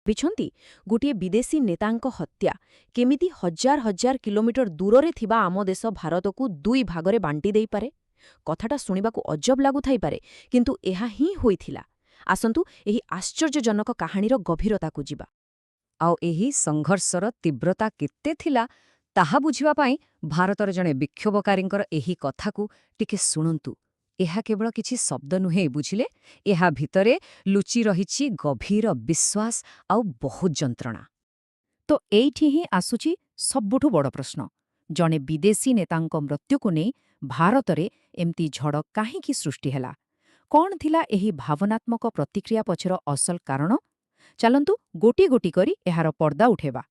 ବିଛନ୍ତି ଗୋଟିଏ ବିଦେଶୀ ନେତାଙ୍କ ହତ୍ୟା କେମିତି ହଜାର ହଜାର କିଲୋମିଟର ଦୂରରେ ଥିବା ଆମ ଦେଶ ଭାରତକୁ ଦୁଇ ଭାଗରେ ବାଣ୍ଟି ଦେଇପାରେ। କଥାଟା ଶୁଣିବାକୁ ଅଜବ ଲାଗୁଥାଇପାରେ, କିନ୍ତୁ ଏହା ହିଁ ହୋଇଥିଲା। ଆସନ୍ତୁ ଏହି ଆଶ୍ଚର୍ଯ୍ୟଜନକ କାହାଣୀର ଗଭୀରତାକୁ ଯିବା। ଆଉ ଏହି ସଂଘର୍ଷର ତୀବ୍ରତା କେତେ ଥିଲା ତାହା ବୁଝିବା ପାଇଁ ଭାରତର ଜଣେ ବିକ୍ଷୋଭକାରୀଙ୍କର ଏହି କଥାକୁ ଟିକେ ଶୁଣନ୍ତୁ। ଏହା କେବଳ କିଛି ଶବ୍ଦ ନୁହେଁ, ବୁଝିଲେ? ଏହା ଭିତରେ ଲୁଚି ରହିଛି ଗଭୀର ବିଶ୍ୱାସ ଆଉ ବହୁତ ଯନ୍ତ୍ରଣା। ତ ଏଇଠି ହିଁ ଆସୁଛି ସବୁଠୁ ବଡ଼ ପ୍ରଶ୍ନ। ଜଣେ ବିଦେଶୀ ନେତାଙ୍କ ମୃତ୍ୟୁକୁ ନେଇ ଭାରତରେ ଏମିତି ଝଡ଼ କାହିଁକି ସୃଷ୍ଟି ହେଲା? କ'ଣ ଥିଲା ଏହି ଭାବନାତ୍ମକ ପ୍ରତିକ୍ରିୟା ପଛର ଅସଲ କାରଣ? ଚାଲନ୍ତୁ ଗୋଟି ଗୋଟି କରି ଏହାର ପର୍ଦ୍ଦା ଉଠେଇବା।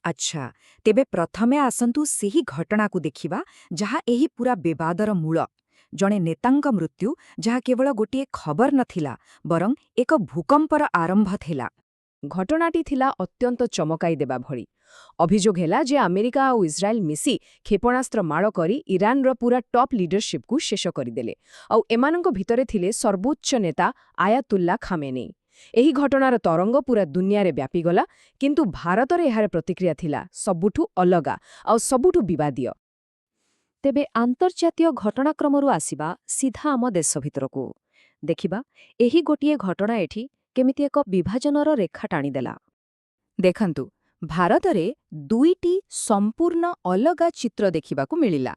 ଆଚ୍ଛା, ତେବେ ପ୍ରଥମେ ଆସନ୍ତୁ ସେହି ଘଟଣାକୁ ଦେଖିବା ଯାହା ଏହି ପୂରା ବିବାଦର ମୂଳ। ଜଣେ ନେତାଙ୍କ ମୃତ୍ୟୁ ଯାହା କେବଳ ଗୋଟିଏ ଖବର ନଥିଲା, ବରଂ ଏକ ଭୂକମ୍ପର ଆରମ୍ଭ ଥିଲା। ଘଟଣାଟି ଥିଲା ଅତ୍ୟନ୍ତ ଚମକାଇ ଦେବା ଭଳି। ଅଭିଯୋଗ ହେଲା ଯେ ଆମେରିକା ଆଉ ଇସ୍ରାଏଲ ମିଶି କ୍ଷେପଣାସ୍ତ୍ର ମାଡ଼ କରି ଇରାନର ପୁରା ଟପ୍ ଲିଡରସିପ୍କୁ ଶେଷ କରିଦେଲେ। ଆଉ ଏମାନଙ୍କ ଭିତରେ ଥିଲେ ସର୍ବୋଚ୍ଚ ନେତା ଆୟାତୁଲ୍ଲା ଖାମେନେଇ। ଏହି ଘଟଣାର ତରଙ୍ଗ ପୁରା ଦୁନିଆରେ ବ୍ୟାପିଗଲା, କିନ୍ତୁ ଭାରତରେ ଏହାର ପ୍ରତିକ୍ରିୟା ଥିଲା ସବୁଠୁ ଅଲଗା ଆଉ ସବୁଠୁ ବିବାଦୀୟ। ତେବେ ଆନ୍ତର୍ଜାତୀୟ ଘଟଣାକ୍ରମରୁ ଆସିବା ସିଧା ଆମ ଦେଶ ଭିତରକୁ। ଦେଖିବା ଏହି ଗୋଟିଏ ଘଟଣା ଏଠି କେମିତି ଏକ ବିଭାଜନର ରେଖା ଟାଣିଦେଲା। ଦେଖନ୍ତୁ, ଭାରତରେ ଦୁଇଟି ସମ୍ପୂର୍ଣ୍ଣ ଅଲଗା ଚିତ୍ର ଦେଖିବାକୁ ମିଳିଲା।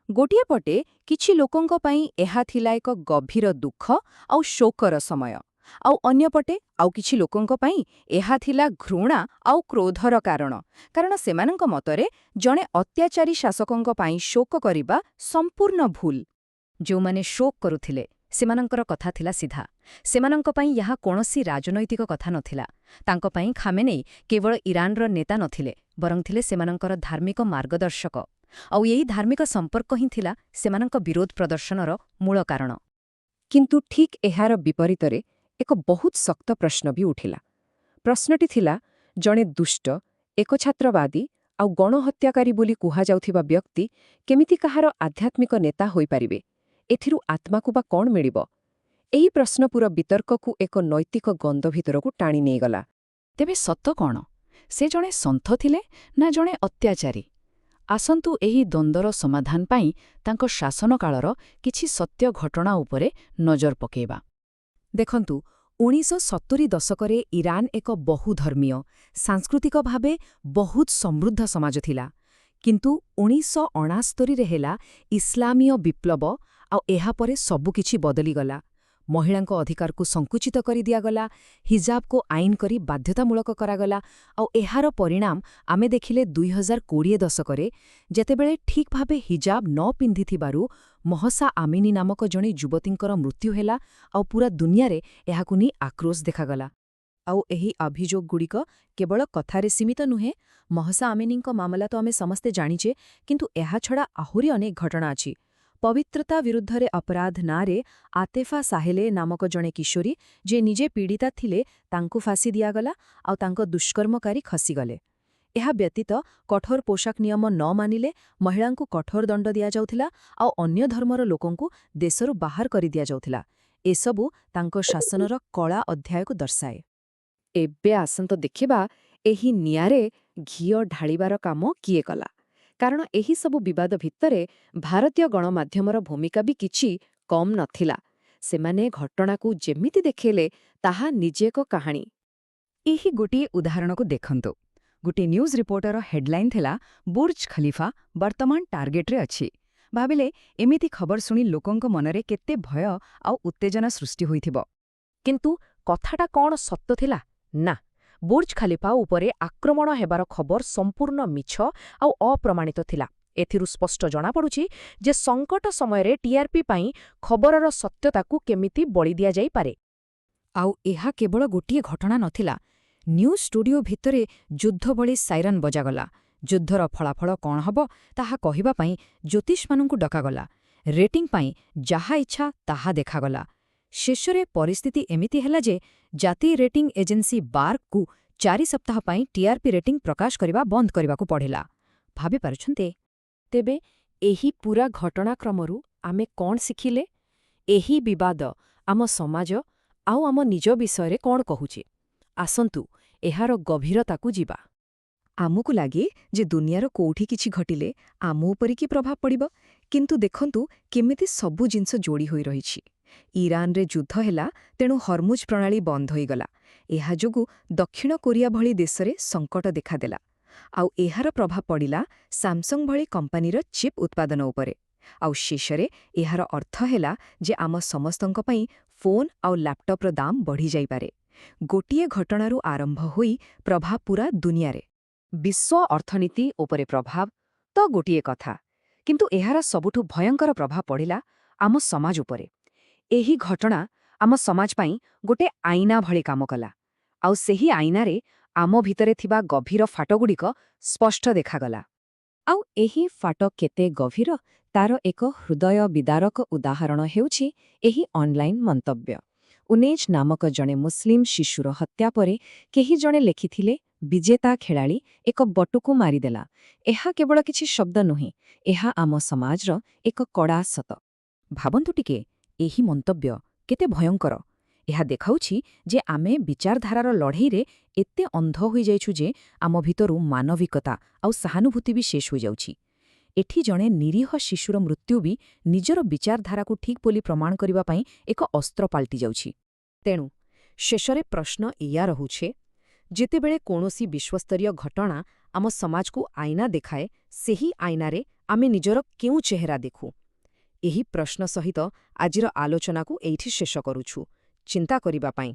ଗୋଟିଏ ପଟେ କିଛି ଲୋକଙ୍କ ପାଇଁ ଏହା ଥିଲା ଏକ ଗଭୀର ଦୁଃଖ ଆଉ ଶୋକର ସମୟ, ଆଉ ଅନ୍ୟପଟେ ଆଉ କିଛି ଲୋକଙ୍କ ପାଇଁ ଏହା ଥିଲା ଘୃଣା ଆଉ କ୍ରୋଧର କାରଣ, କାରଣ ସେମାନଙ୍କ ମତରେ ଜଣେ ଅତ୍ୟାଚାରୀ ଶାସକଙ୍କ ପାଇଁ ଶୋକ କରିବା ସମ୍ପୂର୍ଣ୍ଣ ଭୁଲ। ଯେଉଁମାନେ ଶୋକ କରୁଥିଲେ ସେମାନଙ୍କର କଥା ଥିଲା ସିଧା। ସେମାନଙ୍କ ପାଇଁ ଏହା କୌଣସି ରାଜନୈତିକ କଥା ନଥିଲା। ତାଙ୍କ ପାଇଁ ଖାମେନେଇ କେବଳ ଇରାନର ନେତା ନଥିଲେ, ବରଂ ଥିଲେ ସେମାନଙ୍କର ଧାର୍ମିକ ମାର୍ଗଦର୍ଶକ। ଆଉ ଏହି ଧାର୍ମିକ ସମ୍ପର୍କ ହିଁ ଥିଲା ସେମାନଙ୍କ ବିରୋଧ ପ୍ରଦର୍ଶନର ମୂଳ କାରଣ। କିନ୍ତୁ ଠିକ୍ ଏହାର ବିପରୀତରେ ଏକ ବହୁତ ଶକ୍ତ ପ୍ରଶ୍ନ ବି ଉଠିଲା। ପ୍ରଶ୍ନଟି ଥିଲା, ଜଣେ ଦୁଷ୍ଟ, ଏକଛାତ୍ରବାଦୀ ଆଉ ଗଣହତ୍ୟାକାରୀ ବୋଲି କୁହାଯାଉଥିବା ବ୍ୟକ୍ତି କେମିତି କାହାର ଆଧ୍ୟାତ୍ମିକ ନେତା ହୋଇପାରିବେ? ଏଥିରୁ ଆତ୍ମାକୁ ବା କ'ଣ ମିଳିବ? ଏହି ପ୍ରଶ୍ନ ପୁରା ବିତର୍କକୁ ଏକ ନୈତିକ ଗନ୍ଧ ଭିତରକୁ ଟାଣି ନେଇଗଲା। ତେବେ ସତ କ'ଣ? ସେ ଜଣେ ସନ୍ଥ ଥିଲେ ନା ଜଣେ ଅତ୍ୟାଚାରୀ? ଆସନ୍ତୁ ଏହି ଦ୍ୱନ୍ଦ୍ୱର ସମାଧାନ ପାଇଁ ତାଙ୍କ ଶାସନକାଳର କିଛି ସତ୍ୟ ଘଟଣା ଉପରେ ନଜର ପକାଇବା। ଦେଖନ୍ତୁ, 1970 ଦଶକରେ ଇରାନ ଏକ ବହୁଧର୍ମୀୟ, ସାଂସ୍କୃତିକ ଭାବେ ବହୁତ ସମୃଦ୍ଧ ସମାଜ ଥିଲା। କିନ୍ତୁ 1969ରେ ହେଲା ଇସଲାମୀୟ ବିପ୍ଳବ, ଆଉ ଏହାପରେ ସବୁକିଛି ବଦଳିଗଲା। ମହିଳାଙ୍କ ଅଧିକାରକୁ ସଙ୍କୁଚିତ କରିଦିଆଗଲା, ହିଜାବକୁ ଆଇନ କରି ବାଧ୍ୟତାମୂଳକ କରାଗଲା, ଆଉ ଏହାର ପରିଣାମ ଆମେ ଦେଖିଲେ 2020 ଦଶକରେ, ଯେତେବେଳେ ଠିକ୍ ଭାବେ ହିଜାବ ନ ପିନ୍ଧିଥିବାରୁ ମହସା ଆମିନି ନାମକ ଜଣେ ଯୁବତୀଙ୍କର ମୃତ୍ୟୁ ହେଲା, ଆଉ ପୁରା ଦୁନିଆରେ ଏହାକୁ ନେଇ ଆକ୍ରୋଶ ଦେଖାଗଲା। ଆଉ ଏହି ଅଭିଯୋଗଗୁଡ଼ିକ କେବଳ କଥାରେ ସୀମିତ ନୁହେଁ। ମହସା ଆମିନିଙ୍କ ମାମଲା ତ ଆମେ ସମସ୍ତେ ଜାଣିଛେ, କିନ୍ତୁ ଏହାଛଡ଼ା ଆହୁରି ଅନେକ ଘଟଣା ଅଛି। ପବିତ୍ରତା ବିରୁଦ୍ଧରେ ଅପରାଧ ନାଁରେ ଆତେଫା ସାହେଲେ ନାମକ ଜଣେ କିଶୋରୀ, ଯିଏ ନିଜେ ପୀଡ଼ିତା ଥିଲେ, ତାଙ୍କୁ ଫାଶୀ ଦିଆଗଲା, ଆଉ ତାଙ୍କ ଦୁଷ୍କର୍ମକାରୀ ଖସିଗଲେ। ଏହା ବ୍ୟତୀତ କଠୋର ପୋଷାକ ନିୟମ ନ ମାନିଲେ ମହିଳାଙ୍କୁ କଠୋର ଦଣ୍ଡ ଦିଆଯାଉଥିଲା, ଆଉ ଅନ୍ୟ ଧର୍ମର ଲୋକଙ୍କୁ ଦେଶରୁ ବାହାର କରିଦିଆଯାଉଥିଲା। ଏସବୁ ତାଙ୍କ ଶାସନର କଳା ଅଧ୍ୟାୟକୁ ଦର୍ଶାଏ। ଏବେ ଆସନ୍ତୁ ଦେଖିବା ଏହି ନିଆଁରେ ଘିଅ ଢାଳିବାର କାମ କିଏ କଲା। କାରଣ ଏହିସବୁ ବିବାଦ ଭିତରେ ଭାରତୀୟ ଗଣମାଧ୍ୟମର ଭୂମିକା ବି କିଛି କମ୍ ନଥିଲା। ସେମାନେ ଘଟଣାକୁ ଯେମିତି ଦେଖେଇଲେ ତାହା ନିଜେ ଏକ କାହାଣୀ। ଏହି ଗୋଟିଏ ଉଦାହରଣକୁ ଦେଖନ୍ତୁ। ଗୋଟିଏ ନ୍ୟୁଜ୍ ରିପୋର୍ଟର ହେଡ୍ଲାଇନ୍ ଥିଲା, ବୁର୍ଜ ଖଲିଫା ବର୍ତ୍ତମାନ ଟାର୍ଗେଟରେ ଅଛି। ଭାବିଲେ ଏମିତି ଖବର ଶୁଣି ଲୋକଙ୍କ ମନରେ କେତେ ଭୟ ଆଉ ଉତ୍ତେଜନା ସୃଷ୍ଟି ହୋଇଥିବ। କିନ୍ତୁ କଥାଟା କ'ଣ ସତ ଥିଲା? ନା, ବୁର୍ଜ ଖଲିଫା ଉପରେ ଆକ୍ରମଣ ହେବାର ଖବର ସମ୍ପୂର୍ଣ୍ଣ ମିଛ ଆଉ ଅପ୍ରମାଣିତ ଥିଲା। ଏଥିରୁ ସ୍ପଷ୍ଟ ଜଣାପଡ଼ୁଛି ଯେ ସଙ୍କଟ ସମୟରେ ଟିଆର୍ପି ପାଇଁ ଖବରର ସତ୍ୟତାକୁ କେମିତି ବଳି ଦିଆଯାଇପାରେ। ଆଉ ଏହା କେବଳ ଗୋଟିଏ ଘଟଣା ନଥିଲା। ନ୍ୟୁଜ୍ ଷ୍ଟୁଡିଓ ଭିତରେ ଯୁଦ୍ଧ ଭଳି ସାଇରନ୍ ବଜାଗଲା। ଯୁଦ୍ଧର ଫଳାଫଳ କ'ଣ ହେବ ତାହା କହିବା ପାଇଁ ଜ୍ୟୋତିଷମାନଙ୍କୁ ଡକାଗଲା। ରେଟିଂ ପାଇଁ ଯାହା ଇଚ୍ଛା ତାହା ଦେଖାଗଲା। ଶେଷରେ ପରିସ୍ଥିତି ଏମିତି ହେଲା ଯେ ଜାତୀୟ ରେଟିଂ ଏଜେନ୍ସି ବାର୍କକୁ 4 ସପ୍ତାହ ପାଇଁ ଟିଆର୍ପି ରେଟିଂ ପ୍ରକାଶ କରିବା ବନ୍ଦ କରିବାକୁ ପଡ଼ିଲା। ଭାବିପାରୁଛନ୍ତି? ତେବେ ଏହି ପୂରା ଘଟଣାକ୍ରମରୁ ଆମେ କ'ଣ ଶିଖିଲେ? ଏହି ବିବାଦ ଆମ ସମାଜ ଆଉ ଆମ ନିଜ ବିଷୟରେ କ'ଣ କହୁଛି? ଆସନ୍ତୁ ଏହାର ଗଭୀରତାକୁ ଯିବା। ଆମକୁ ଲାଗେ ଯେ ଦୁନିଆର କୋଉଠି କିଛି ଘଟିଲେ ଆମ ଉପରେ କି ପ୍ରଭାବ ପଡ଼ିବ, କିନ୍ତୁ ଦେଖନ୍ତୁ କେମିତି ସବୁ ଜିନିଷ ଯୋଡ଼ି ହୋଇ ରହିଛି। ଇରାନରେ ଯୁଦ୍ଧ ହେଲା, ତେଣୁ ହର୍ମୁଜ ପ୍ରଣାଳୀ ବନ୍ଦ ହୋଇଗଲା। ଏହା ଯୋଗୁଁ ଦକ୍ଷିଣ କୋରିଆ ଭଳି ଦେଶରେ ସଙ୍କଟ ଦେଖାଦେଲା। ଆଉ ଏହାର ପ୍ରଭାବ ପଡ଼ିଲା ସାମସଙ୍ଗ ଭଳି କମ୍ପାନୀର ଚିପ୍ ଉତ୍ପାଦନ ଉପରେ। ଆଉ ଶେଷରେ ଏହାର ଅର୍ଥ ହେଲା ଯେ ଆମ ସମସ୍ତଙ୍କ ପାଇଁ ଫୋନ୍ ଆଉ ଲ୍ୟାପଟପ୍ର ଦାମ ବଢ଼ିଯାଇପାରେ। ଗୋଟିଏ ଘଟଣାରୁ ଆରମ୍ଭ ହୋଇ ପ୍ରଭାବ ପୂରା ଦୁନିଆରେ। ବିଶ୍ୱ ଅର୍ଥନୀତି ଉପରେ ପ୍ରଭାବ ତ ଗୋଟିଏ କଥା, କିନ୍ତୁ ଏହାର ସବୁଠୁ ଭୟଙ୍କର ପ୍ରଭାବ ପଡ଼ିଲା ଆମ ସମାଜ ଉପରେ। ଏହି ଘଟଣା ଆମ ସମାଜ ପାଇଁ ଗୋଟେ ଆଇନା ଭଳି କାମ କଲା, ଆଉ ସେହି ଆଇନାରେ ଆମ ଭିତରେ ଥିବା ଗଭୀର ଫାଟଗୁଡ଼ିକ ସ୍ପଷ୍ଟ ଦେଖାଗଲା। ଆଉ ଏହି ଫାଟ କେତେ ଗଭୀର, ତାର ଏକ ହୃଦୟ ବିଦାରକ ଉଦାହରଣ ହେଉଛି ଏହି ଅନଲାଇନ୍ ମନ୍ତବ୍ୟ। ଉନେଜ ନାମକ ଜଣେ ମୁସଲିମ ଶିଶୁର ହତ୍ୟା ପରେ କେହି ଜଣେ ଲେଖିଥିଲେ, ବିଜେତା ଖେଳାଳି ଏକ ବଟୁକୁ ମାରିଦେଲା। ଏହା କେବଳ କିଛି ଶବ୍ଦ ନୁହେଁ, ଏହା ଆମ ସମାଜର ଏକ କଡ଼ା ସତ। ଭାବନ୍ତୁ ଟିକେ, ଏହି ମନ୍ତବ୍ୟ କେତେ ଭୟଙ୍କର। ଏହା ଦେଖାଉଛି ଯେ ଆମେ ବିଚାରଧାରାର ଲଢ଼େଇରେ ଏତେ ଅନ୍ଧ ହୋଇଯାଇଛୁ ଯେ ଆମ ଭିତରୁ ମାନବିକତା ଆଉ ସହାନୁଭୂତି ବି ଶେଷ ହୋଇଯାଉଛି। ଏଠି ଜଣେ ନିରୀହ ଶିଶୁର ମୃତ୍ୟୁ ବି ନିଜର ବିଚାରଧାରାକୁ ଠିକ୍ ବୋଲି ପ୍ରମାଣ କରିବା ପାଇଁ ଏକ ଅସ୍ତ୍ର ପାଲଟି ଯାଉଛି। ତେଣୁ ଶେଷରେ ପ୍ରଶ୍ନ ଏଇଆ ରହୁଛେ, ଯେତେବେଳେ କୌଣସି ବିଶ୍ୱସ୍ତରୀୟ ଘଟଣା ଆମ ସମାଜକୁ ଆଇନା ଦେଖାଏ, ସେହି ଆଇନାରେ ଆମେ ନିଜର କେଉଁ ଚେହେରା ଦେଖୁ? ଏହି ପ୍ରଶ୍ନ ସହିତ ଆଜିର ଆଲୋଚନାକୁ ଏଇଠି ଶେଷ କରୁଛୁ। ଚିନ୍ତା କରିବା ପାଇଁ।